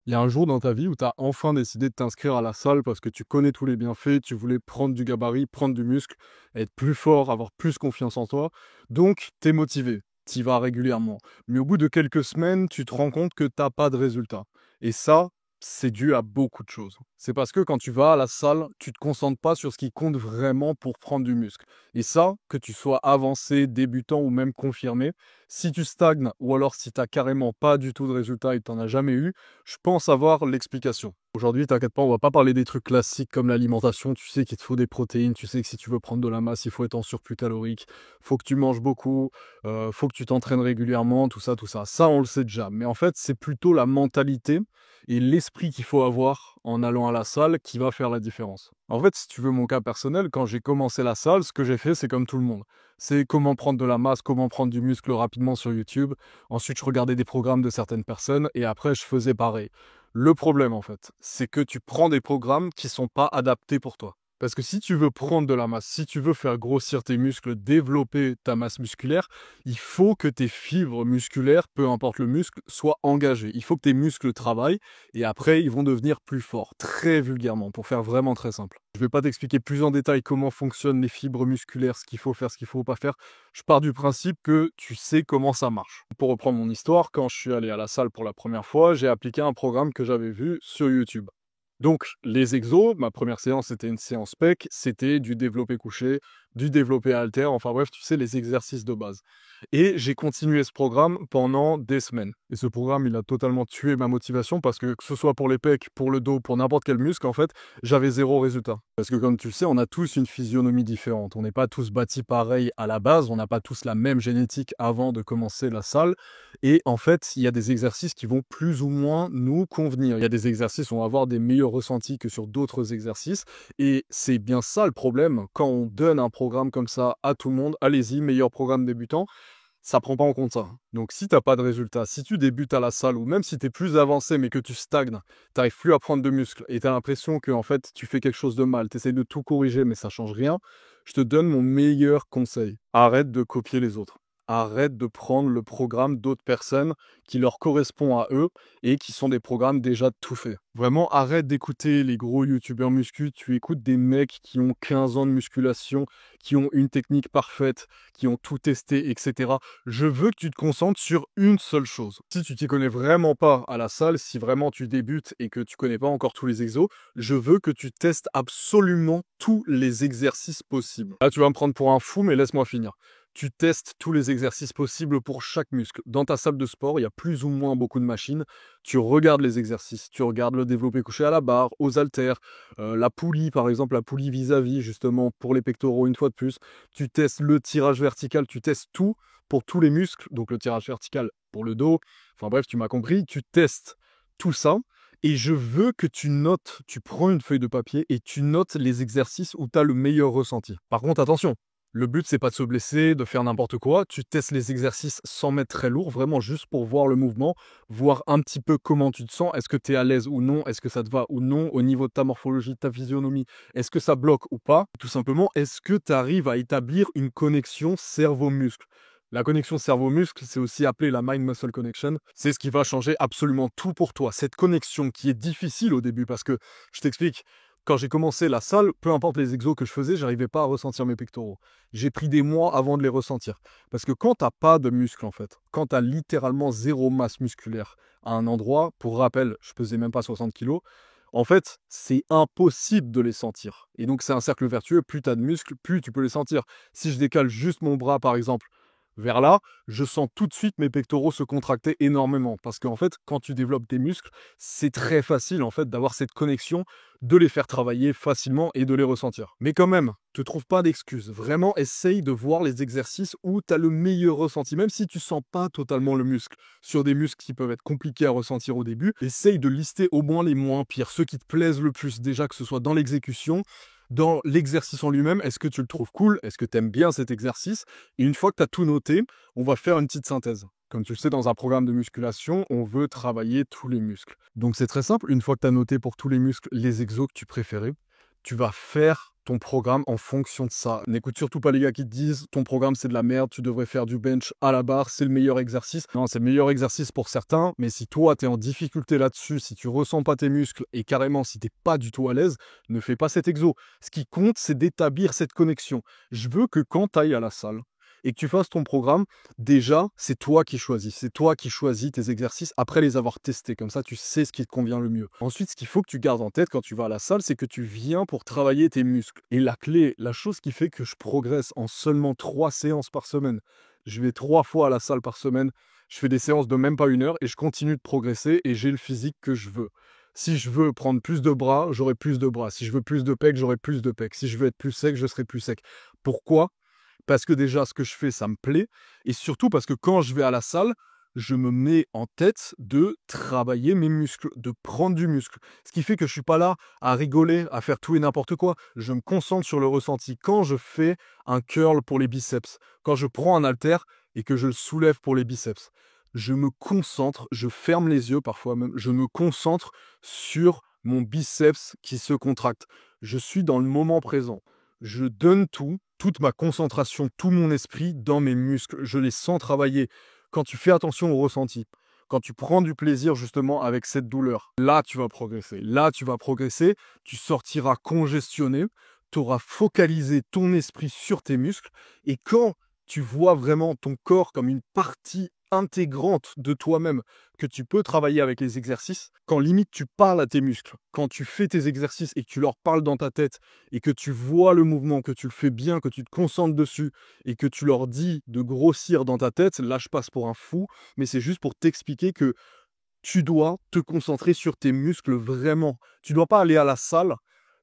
Il y a un jour dans ta vie où tu as enfin décidé de t'inscrire à la salle parce que tu connais tous les bienfaits, tu voulais prendre du gabarit, prendre du muscle, être plus fort, avoir plus confiance en toi. Donc, tu es motivé, tu y vas régulièrement. Mais au bout de quelques semaines, tu te rends compte que tu n'as pas de résultat. Et ça, c'est dû à beaucoup de choses. C'est parce que quand tu vas à la salle, tu te concentres pas sur ce qui compte vraiment pour prendre du muscle. Et ça, que tu sois avancé, débutant ou même confirmé, si tu stagnes ou alors si tu n'as carrément pas du tout de résultat et que tu n'en as jamais eu, je pense avoir l'explication. Aujourd'hui, t'inquiète pas, on va pas parler des trucs classiques comme l'alimentation. Tu sais qu'il te faut des protéines, tu sais que si tu veux prendre de la masse, il faut être en surplus calorique, faut que tu manges beaucoup, faut que tu t'entraînes régulièrement, tout ça, tout ça. Ça, on le sait déjà. Mais en fait, c'est plutôt la mentalité et l'esprit qu'il faut avoir en allant à la salle qui va faire la différence. En fait, si tu veux mon cas personnel, quand j'ai commencé la salle, ce que j'ai fait, c'est comme tout le monde. C'est comment prendre de la masse, comment prendre du muscle rapidement sur YouTube. Ensuite, je regardais des programmes de certaines personnes et après, je faisais pareil. Le problème, en fait, c'est que tu prends des programmes qui sont pas adaptés pour toi. Parce que si tu veux prendre de la masse, si tu veux faire grossir tes muscles, développer ta masse musculaire, il faut que tes fibres musculaires, peu importe le muscle, soient engagées. Il faut que tes muscles travaillent et après, ils vont devenir plus forts, très vulgairement, pour faire vraiment très simple. Je ne vais pas t'expliquer plus en détail comment fonctionnent les fibres musculaires, ce qu'il faut faire, ce qu'il ne faut pas faire. Je pars du principe que tu sais comment ça marche. Pour reprendre mon histoire, quand je suis allé à la salle pour la première fois, j'ai appliqué un programme que j'avais vu sur YouTube. Donc, les exos, ma première séance, c'était une séance PEC, c'était du développé couché, du développé halter, enfin bref, tu sais, les exercices de base. Et j'ai continué ce programme pendant des semaines. Et ce programme, il a totalement tué ma motivation parce que ce soit pour les pecs, pour le dos, pour n'importe quel muscle, en fait, j'avais zéro résultat. Parce que comme tu le sais, on a tous une physionomie différente. On n'est pas tous bâtis pareil à la base, on n'a pas tous la même génétique avant de commencer la salle. Et en fait, il y a des exercices qui vont plus ou moins nous convenir. Il y a des exercices où on va avoir des meilleurs ressentis que sur d'autres exercices. Et c'est bien ça le problème. Quand on donne un programme comme ça à tout le monde, allez-y, meilleur programme débutant, ça prend pas en compte ça. Donc si t'as pas de résultat, si tu débutes à la salle ou même si tu es plus avancé mais que tu stagnes, t'arrives plus à prendre de muscle et tu as l'impression que en fait tu fais quelque chose de mal, tu essaies de tout corriger mais ça change rien, je te donne mon meilleur conseil. Arrête de copier les autres. Arrête de prendre le programme d'autres personnes qui leur correspond à eux et qui sont des programmes déjà tout faits. Vraiment, arrête d'écouter les gros youtubeurs muscu, tu écoutes des mecs qui ont 15 ans de musculation, qui ont une technique parfaite, qui ont tout testé, etc. Je veux que tu te concentres sur une seule chose. Si tu t'y connais vraiment pas à la salle, si vraiment tu débutes et que tu connais pas encore tous les exos, je veux que tu testes absolument tous les exercices possibles. Là, tu vas me prendre pour un fou, mais laisse-moi finir. Tu testes tous les exercices possibles pour chaque muscle. Dans ta salle de sport, il y a plus ou moins beaucoup de machines. Tu regardes les exercices, tu regardes le développé couché à la barre, aux haltères, la poulie, par exemple, la poulie vis-à-vis, justement, pour les pectoraux, une fois de plus. Tu testes le tirage vertical, tu testes tout pour tous les muscles. Donc le tirage vertical pour le dos. Enfin bref, tu m'as compris. Tu testes tout ça. Et je veux que tu notes, tu prends une feuille de papier et tu notes les exercices où tu as le meilleur ressenti. Par contre, attention, le but, c'est pas de se blesser, de faire n'importe quoi. Tu testes les exercices sans mettre très lourd, vraiment juste pour voir le mouvement, voir un petit peu comment tu te sens. Est-ce que tu es à l'aise ou non? Est-ce que ça te va ou non? Au niveau de ta morphologie, de ta physionomie, est-ce que ça bloque ou pas? Tout simplement, est-ce que tu arrives à établir une connexion cerveau-muscle? La connexion cerveau-muscle, c'est aussi appelé la mind-muscle connection. C'est ce qui va changer absolument tout pour toi. Cette connexion qui est difficile au début parce que, je t'explique, quand j'ai commencé la salle, peu importe les exos que je faisais, j'arrivais pas à ressentir mes pectoraux. J'ai pris des mois avant de les ressentir. Parce que quand t'as pas de muscle en fait, quand t'as littéralement zéro masse musculaire à un endroit, pour rappel, je pesais même pas 60 kilos, en fait, c'est impossible de les sentir. Et donc c'est un cercle vertueux, plus t'as de muscles, plus tu peux les sentir. Si je décale juste mon bras par exemple vers là, je sens tout de suite mes pectoraux se contracter énormément. Parce qu'en fait, quand tu développes tes muscles, c'est très facile en fait d'avoir cette connexion, de les faire travailler facilement et de les ressentir. Mais quand même, te trouve pas d'excuses. Vraiment, essaye de voir les exercices où tu as le meilleur ressenti. Même si tu sens pas totalement le muscle, sur des muscles qui peuvent être compliqués à ressentir au début, essaye de lister au moins les moins pires, ceux qui te plaisent le plus déjà, que ce soit dans l'exécution, dans l'exercice en lui-même. Est-ce que tu le trouves cool? Est-ce que tu aimes bien cet exercice? Et une fois que tu as tout noté, on va faire une petite synthèse. Comme tu le sais, dans un programme de musculation, on veut travailler tous les muscles. Donc c'est très simple, une fois que tu as noté pour tous les muscles les exos que tu préférais, tu vas faire ton programme en fonction de ça. N'écoute surtout pas les gars qui te disent ton programme c'est de la merde, tu devrais faire du bench à la barre, c'est le meilleur exercice. Non, c'est le meilleur exercice pour certains, mais si toi tu es en difficulté là-dessus, si tu ressens pas tes muscles et carrément si t'es pas du tout à l'aise, ne fais pas cet exo. Ce qui compte, c'est d'établir cette connexion. Je veux que quand tu ailles à la salle et que tu fasses ton programme, déjà, c'est toi qui choisis. C'est toi qui choisis tes exercices après les avoir testés. Comme ça, tu sais ce qui te convient le mieux. Ensuite, ce qu'il faut que tu gardes en tête quand tu vas à la salle, c'est que tu viens pour travailler tes muscles. Et la clé, la chose qui fait que je progresse en seulement 3 séances par semaine, je vais 3 fois à la salle par semaine, je fais des séances de même pas 1 heure et je continue de progresser et j'ai le physique que je veux. Si je veux prendre plus de bras, j'aurai plus de bras. Si je veux plus de pecs, j'aurai plus de pecs. Si je veux être plus sec, je serai plus sec. Pourquoi? Parce que déjà, ce que je fais, ça me plaît. Et surtout parce que quand je vais à la salle, je me mets en tête de travailler mes muscles, de prendre du muscle. Ce qui fait que je suis pas là à rigoler, à faire tout et n'importe quoi. Je me concentre sur le ressenti. Quand je fais un curl pour les biceps, quand je prends un haltère et que je le soulève pour les biceps, je me concentre, je ferme les yeux parfois même, je me concentre sur mon biceps qui se contracte. Je suis dans le moment présent. Je donne tout, toute ma concentration, tout mon esprit dans mes muscles. Je les sens travailler. Quand tu fais attention au ressenti, quand tu prends du plaisir justement avec cette douleur, là tu vas progresser. Là tu vas progresser, tu sortiras congestionné, tu auras focalisé ton esprit sur tes muscles et quand tu vois vraiment ton corps comme une partie intégrante de toi-même, que tu peux travailler avec les exercices, quand limite tu parles à tes muscles, quand tu fais tes exercices et que tu leur parles dans ta tête et que tu vois le mouvement, que tu le fais bien, que tu te concentres dessus et que tu leur dis de grossir dans ta tête, là je passe pour un fou, mais c'est juste pour t'expliquer que tu dois te concentrer sur tes muscles vraiment. Tu dois pas aller à la salle,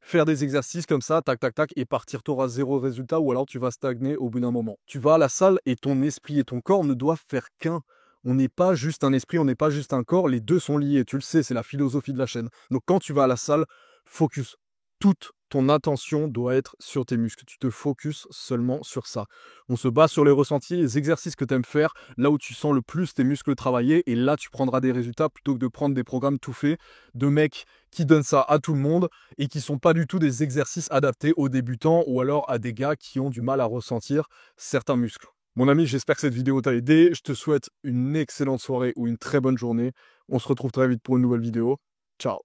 faire des exercices comme ça, tac, tac, tac, et partir, tu auras 0 résultat, ou alors tu vas stagner au bout d'un moment. Tu vas à la salle et ton esprit et ton corps ne doivent faire qu'un. On n'est pas juste un esprit, on n'est pas juste un corps, les deux sont liés, tu le sais, c'est la philosophie de la chaîne. Donc quand tu vas à la salle, focus. Toute ton attention doit être sur tes muscles. Tu te focuses seulement sur ça. On se base sur les ressentis, les exercices que tu aimes faire, là où tu sens le plus tes muscles travailler, et là tu prendras des résultats plutôt que de prendre des programmes tout faits de mecs qui donnent ça à tout le monde et qui sont pas du tout des exercices adaptés aux débutants ou alors à des gars qui ont du mal à ressentir certains muscles. Mon ami, j'espère que cette vidéo t'a aidé. Je te souhaite une excellente soirée ou une très bonne journée. On se retrouve très vite pour une nouvelle vidéo. Ciao!